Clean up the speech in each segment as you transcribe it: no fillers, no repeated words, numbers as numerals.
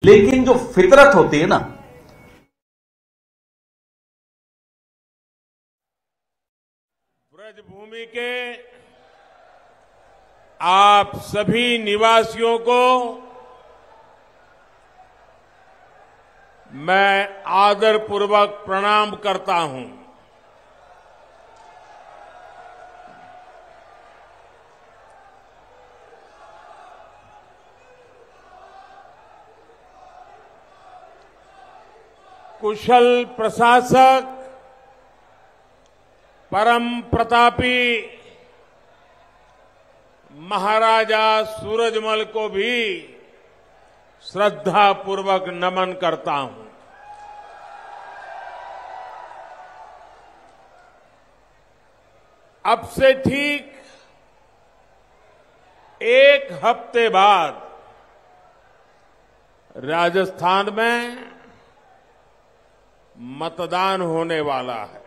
लेकिन जो फितरत होती है ना, ब्रजभूमि के आप सभी निवासियों को मैं आदरपूर्वक प्रणाम करता हूं। कुशल प्रशासक, परम प्रतापी महाराजा सूरजमल को भी श्रद्धापूर्वक नमन करता हूं। अब से ठीक एक हफ्ते बाद राजस्थान में मतदान होने वाला है।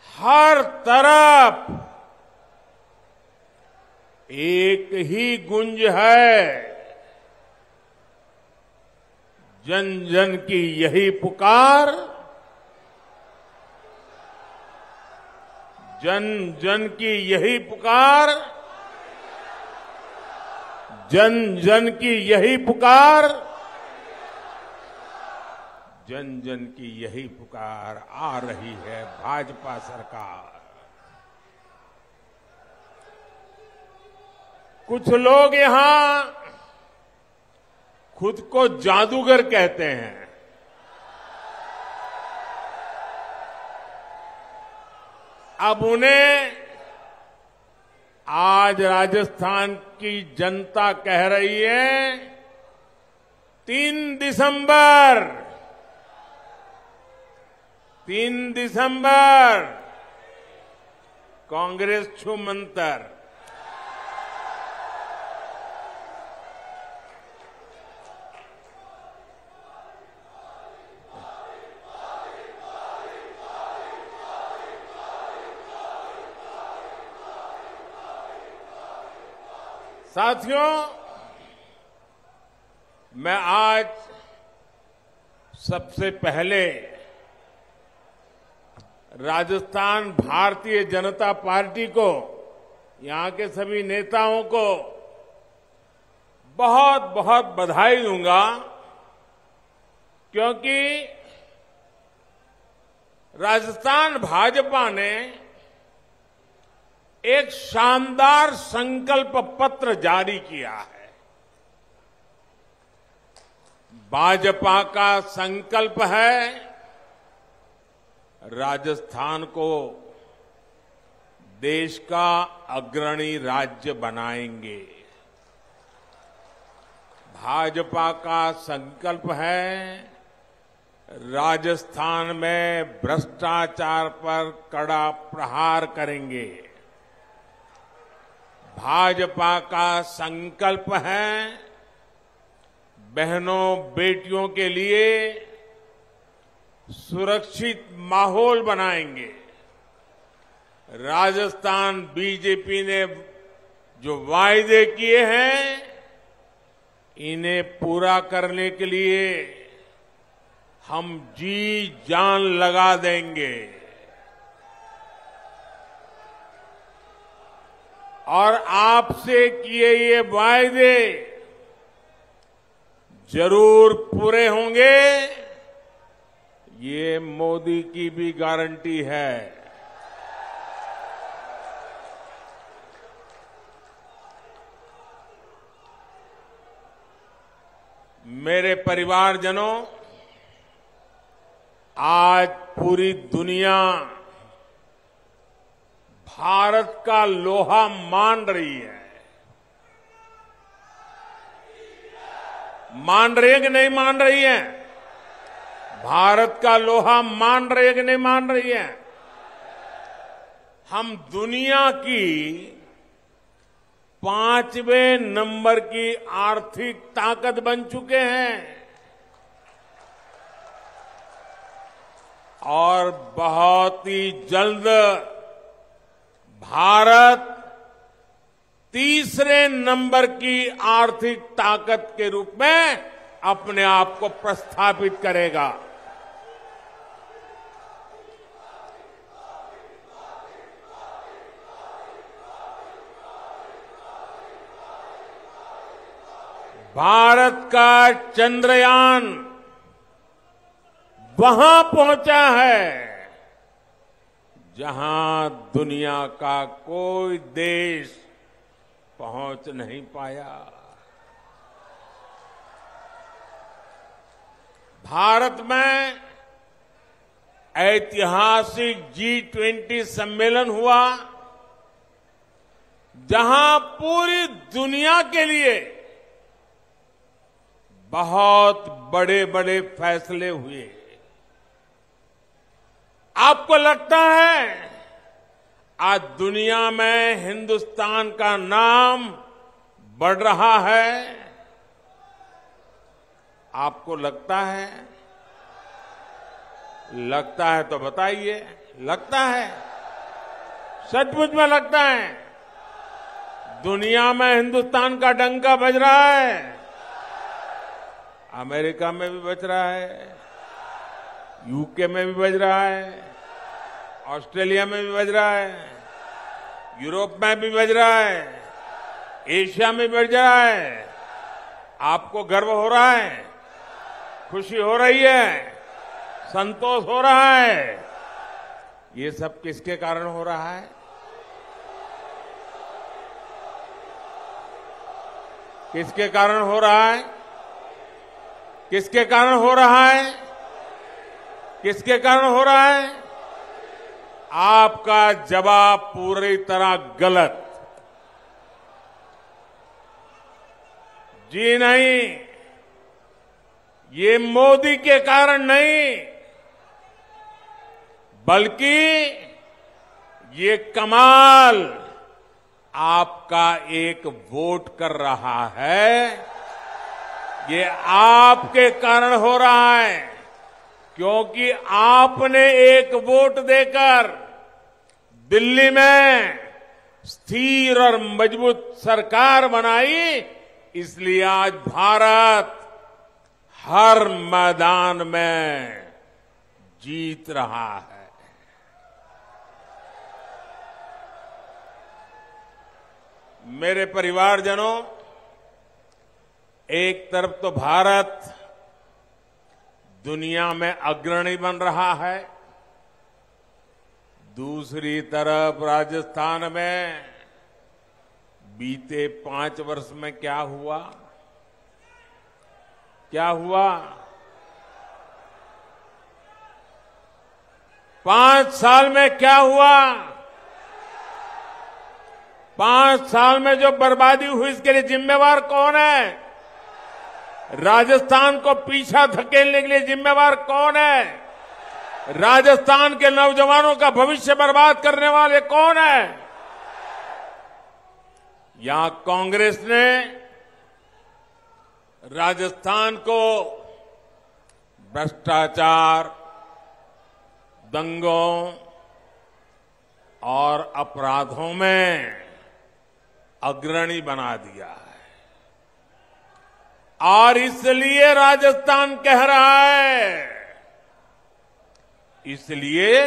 हर तरफ एक ही गुंज है, जन जन की यही पुकार, जन जन की यही पुकार, जन जन की यही पुकार, जन जन की यही पुकार आ रही है भाजपा सरकार। कुछ लोग यहां खुद को जादूगर कहते हैं। अब उन्हें आज राजस्थान की जनता कह रही है 3 दिसंबर कांग्रेस छू मंतर। साथियों, मैं आज सबसे पहले राजस्थान भारतीय जनता पार्टी को, यहां के सभी नेताओं को बहुत बहुत बधाई दूंगा, क्योंकि राजस्थान भाजपा ने एक शानदार संकल्प पत्र जारी किया है। भाजपा का संकल्प है राजस्थान को देश का अग्रणी राज्य बनाएंगे। भाजपा का संकल्प है राजस्थान में भ्रष्टाचार पर कड़ा प्रहार करेंगे। भाजपा का संकल्प है बहनों बेटियों के लिए सुरक्षित माहौल बनाएंगे। राजस्थान बीजेपी ने जो वायदे किए हैं, इन्हें पूरा करने के लिए हम जी जान लगा देंगे। और आपसे किए ये वायदे जरूर पूरे होंगे, ये मोदी की भी गारंटी है। मेरे परिवारजनों, आज पूरी दुनिया भारत का लोहा मान रही है। मान रही है कि नहीं मान रही है? भारत का लोहा मान रही है कि नहीं मान रही है? हम दुनिया की 5वें नंबर की आर्थिक ताकत बन चुके हैं और बहुत ही जल्द भारत तीसरे नंबर की आर्थिक ताकत के रूप में अपने आप को प्रस्थापित करेगा। भारत का चंद्रयान वहां पहुंचा है जहां दुनिया का कोई देश पहुंच नहीं पाया। भारत में ऐतिहासिक G20 सम्मेलन हुआ, जहां पूरी दुनिया के लिए बहुत बड़े बड़े फैसले हुए। आपको लगता है आज दुनिया में हिंदुस्तान का नाम बढ़ रहा है? आपको लगता है? लगता है तो बताइए। लगता है? सचमुच में लगता है? दुनिया में हिंदुस्तान का डंका बज रहा है। अमेरिका में भी बज रहा है, यूके में भी बज रहा है, ऑस्ट्रेलिया में भी बज रहा है, यूरोप में भी बज रहा है, एशिया में भी बज रहा है। आपको गर्व हो रहा है, खुशी हो रही है, संतोष हो रहा है। ये सब किसके कारण हो रहा है? किसके कारण हो रहा है? किसके कारण हो रहा है? किसके कारण हो रहा है? आपका जवाब पूरी तरह गलत। जी नहीं, ये मोदी के कारण नहीं, बल्कि ये कमाल आपका एक वोट कर रहा है। ये आपके कारण हो रहा है, क्योंकि आपने एक वोट देकर दिल्ली में स्थिर और मजबूत सरकार बनाई। इसलिए आज भारत हर मैदान में जीत रहा है। मेरे परिवारजनों, एक तरफ तो भारत दुनिया में अग्रणी बन रहा है, दूसरी तरफ राजस्थान में बीते 5 वर्ष में क्या हुआ? क्या हुआ? 5 साल में क्या हुआ? 5 साल में जो बर्बादी हुई, इसके लिए जिम्मेवार कौन है? राजस्थान को पीछा धकेलने के लिए जिम्मेवार कौन है? राजस्थान के नौजवानों का भविष्य बर्बाद करने वाले कौन है? यहां कांग्रेस ने राजस्थान को भ्रष्टाचार, दंगों और अपराधों में अग्रणी बना दिया है। और इसलिए राजस्थान कह रहा है, इसलिए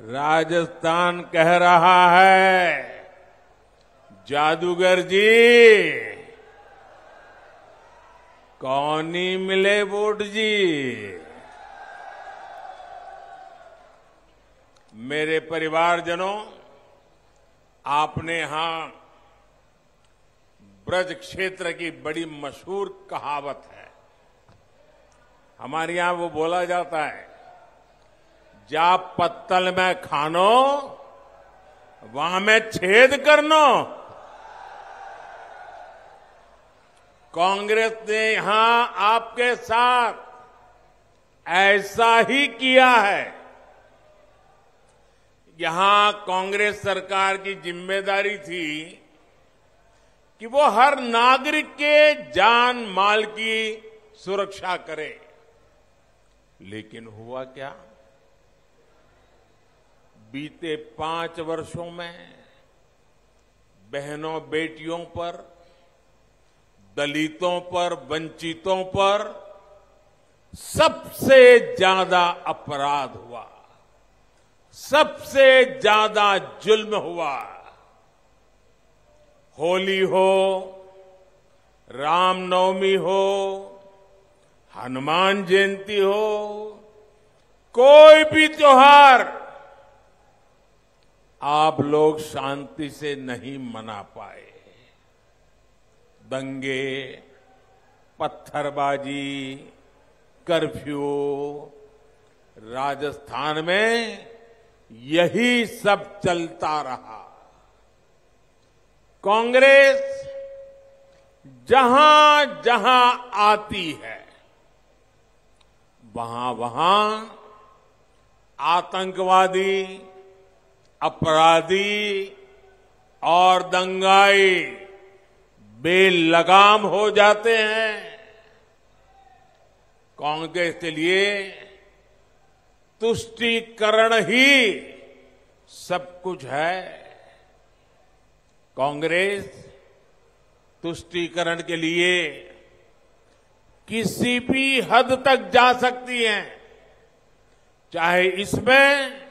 राजस्थान कह रहा है, जादूगर जी कौन ही मिले वोट जी। मेरे परिवारजनों, आपने यहां ब्रज क्षेत्र की बड़ी मशहूर कहावत है। हमारे यहां वो बोला जाता है, जा पत्तल में खानो वहां में छेद करनो। कांग्रेस ने यहां आपके साथ ऐसा ही किया है। यहां कांग्रेस सरकार की जिम्मेदारी थी कि वो हर नागरिक के जान माल की सुरक्षा करे, लेकिन हुआ क्या? बीते 5 वर्षों में बहनों बेटियों पर, दलितों पर, वंचितों पर सबसे ज्यादा अपराध हुआ, सबसे ज्यादा जुल्म हुआ। होली हो, रामनवमी हो, हनुमान जयंती हो, कोई भी त्योहार आप लोग शांति से नहीं मना पाए। दंगे, पत्थरबाजी, कर्फ्यू, राजस्थान में यही सब चलता रहा। कांग्रेस जहां जहां आती है वहां वहां आतंकवादी, अपराधी और दंगाई बेलगाम हो जाते हैं। कांग्रेस के लिए तुष्टीकरण ही सब कुछ है। कांग्रेस तुष्टीकरण के लिए किसी भी हद तक जा सकती है, चाहे इसमें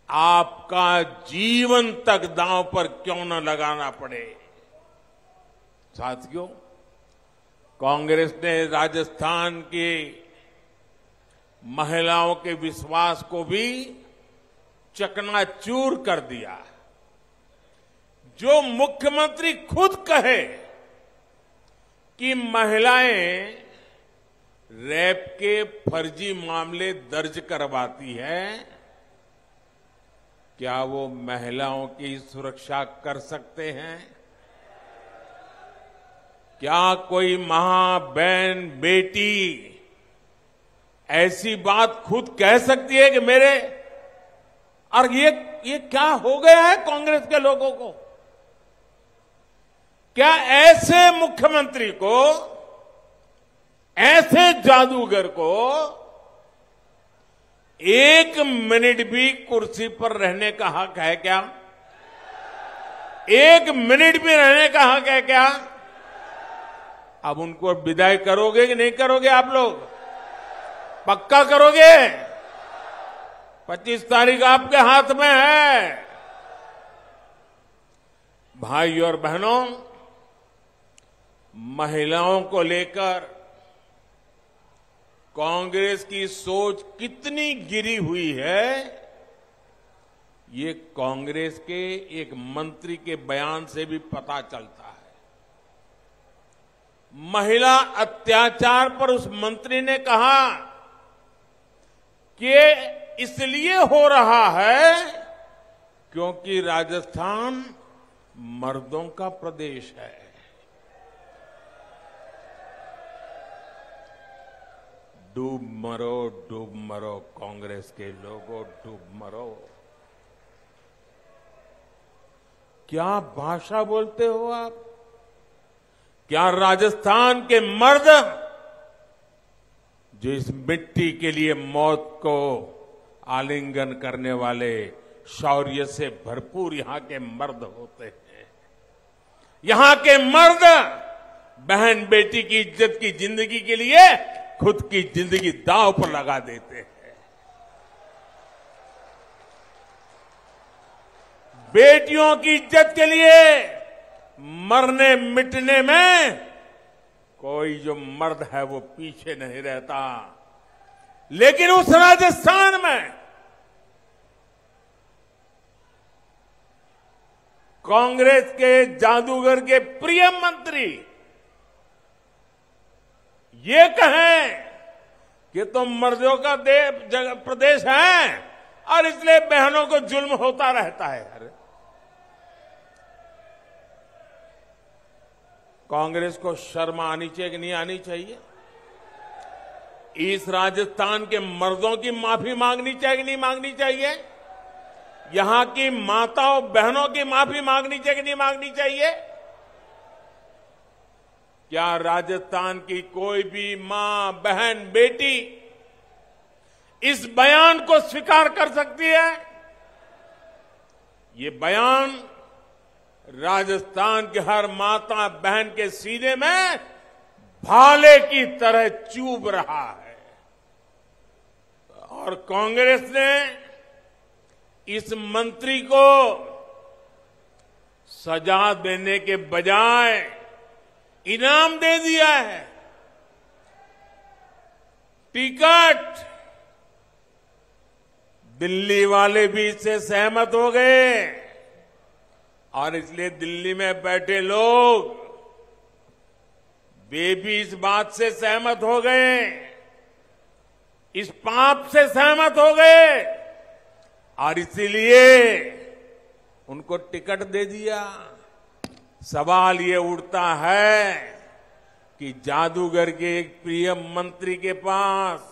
आपका जीवन तक दांव पर क्यों न लगाना पड़े। साथियों, कांग्रेस ने राजस्थान की महिलाओं के विश्वास को भी चकनाचूर कर दिया। जो मुख्यमंत्री खुद कहे कि महिलाएं रेप के फर्जी मामले दर्ज करवाती है, क्या वो महिलाओं की सुरक्षा कर सकते हैं? क्या कोई मां, बहन, बेटी ऐसी बात खुद कह सकती है कि मेरे, और ये क्या हो गया है कांग्रेस के लोगों को? क्या ऐसे मुख्यमंत्री को, ऐसे जादूगर को एक मिनट भी कुर्सी पर रहने का हक है क्या? एक मिनट भी रहने का हक है क्या? अब उनको विदाई करोगे कि नहीं करोगे? आप लोग पक्का करोगे? 25 तारीख आपके हाथ में है। भाई और बहनों, महिलाओं को लेकर कांग्रेस की सोच कितनी गिरी हुई है, ये कांग्रेस के एक मंत्री के बयान से भी पता चलता है। महिला अत्याचार पर उस मंत्री ने कहा कि इसलिए हो रहा है क्योंकि राजस्थान मर्दों का प्रदेश है। डूब मरो कांग्रेस के लोगों, डूब मरो। क्या भाषा बोलते हो आप? क्या राजस्थान के मर्द, जो इस मिट्टी के लिए मौत को आलिंगन करने वाले शौर्य से भरपूर यहां के मर्द होते हैं, यहां के मर्द बहन बेटी की इज्जत की जिंदगी के लिए खुद की जिंदगी दांव पर लगा देते हैं। बेटियों की इज्जत के लिए मरने मिटने में कोई जो मर्द है वो पीछे नहीं रहता। लेकिन उस राजस्थान में कांग्रेस के जादूगर के प्रिय मंत्री ये कहें कि तुम मर्दों का प्रदेश है और इसलिए बहनों को जुल्म होता रहता है। अरे कांग्रेस को शर्म आनी चाहिए कि नहीं आनी चाहिए? इस राजस्थान के मर्दों की माफी मांगनी चाहिए कि नहीं मांगनी चाहिए? यहां की माताओं बहनों की माफी मांगनी चाहिए कि नहीं मांगनी चाहिए? क्या राजस्थान की कोई भी मां, बहन, बेटी इस बयान को स्वीकार कर सकती है? ये बयान राजस्थान के हर माता बहन के सीने में भाले की तरह चुभ रहा है। और कांग्रेस ने इस मंत्री को सजा देने के बजाय इनाम दे दिया है। टिकट दिल्ली वाले भी इससे सहमत हो गए और इसलिए दिल्ली में बैठे लोग वे भी इस बात से सहमत हो गए, इस पाप से सहमत हो गए और इसीलिए उनको टिकट दे दिया। सवाल ये उठता है कि जादूगर के एक प्रिय मंत्री के पास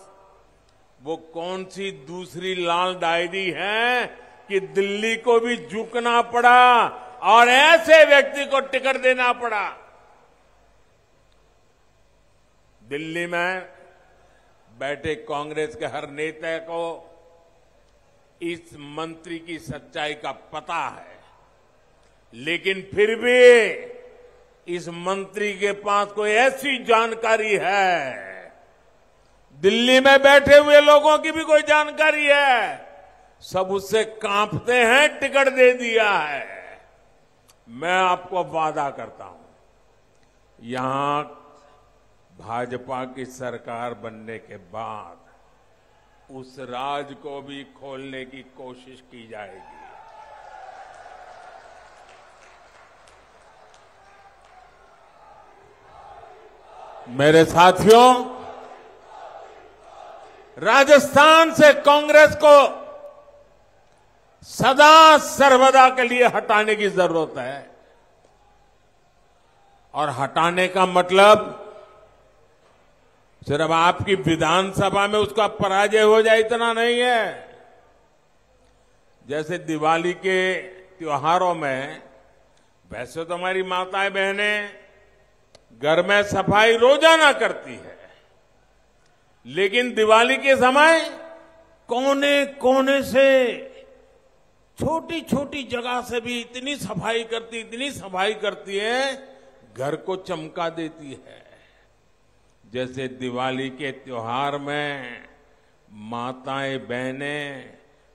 वो कौन सी दूसरी लाल डायरी है कि दिल्ली को भी झुकना पड़ा और ऐसे व्यक्ति को टिकट देना पड़ा। दिल्ली में बैठे कांग्रेस के हर नेता को इस मंत्री की सच्चाई का पता है, लेकिन फिर भी इस मंत्री के पास कोई ऐसी जानकारी है, दिल्ली में बैठे हुए लोगों की भी कोई जानकारी है, सब उससे कांपते हैं, टिकट दे दिया है। मैं आपको वादा करता हूं, यहां भाजपा की सरकार बनने के बाद उस राज को भी खोलने की कोशिश की जाएगी। मेरे साथियों, राजस्थान से कांग्रेस को सदा सर्वदा के लिए हटाने की जरूरत है और हटाने का मतलब सिर्फ आपकी विधानसभा में उसका पराजय हो जाए इतना नहीं है। जैसे दिवाली के त्योहारों में वैसे तो हमारी माताएं बहनें घर में सफाई रोजाना करती है, लेकिन दिवाली के समय कोने कोने से छोटी छोटी जगह से भी इतनी सफाई करती है, घर को चमका देती है। जैसे दिवाली के त्योहार में माताएं बहनें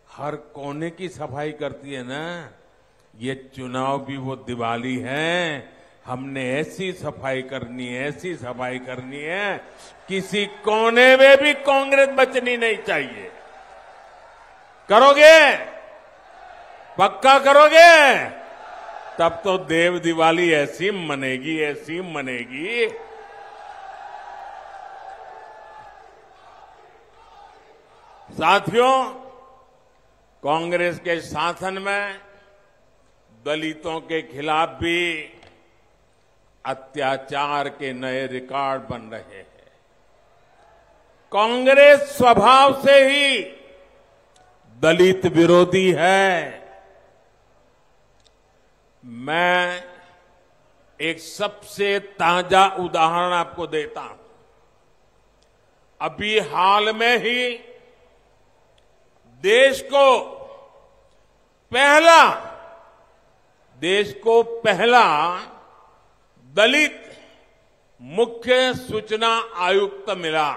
हर कोने की सफाई करती है ना, ये चुनाव भी वो दिवाली है। हमने ऐसी सफाई करनी है, किसी कोने में भी कांग्रेस बचनी नहीं चाहिए। करोगे? पक्का करोगे? तब तो देव दिवाली ऐसी मनेगी। साथियों, कांग्रेस के शासन में दलितों के खिलाफ भी अत्याचार के नए रिकॉर्ड बन रहे हैं। कांग्रेस स्वभाव से ही दलित विरोधी है। मैं एक सबसे ताजा उदाहरण आपको देता हूं। अभी हाल में ही देश को पहला दलित मुख्य सूचना आयुक्त मिला।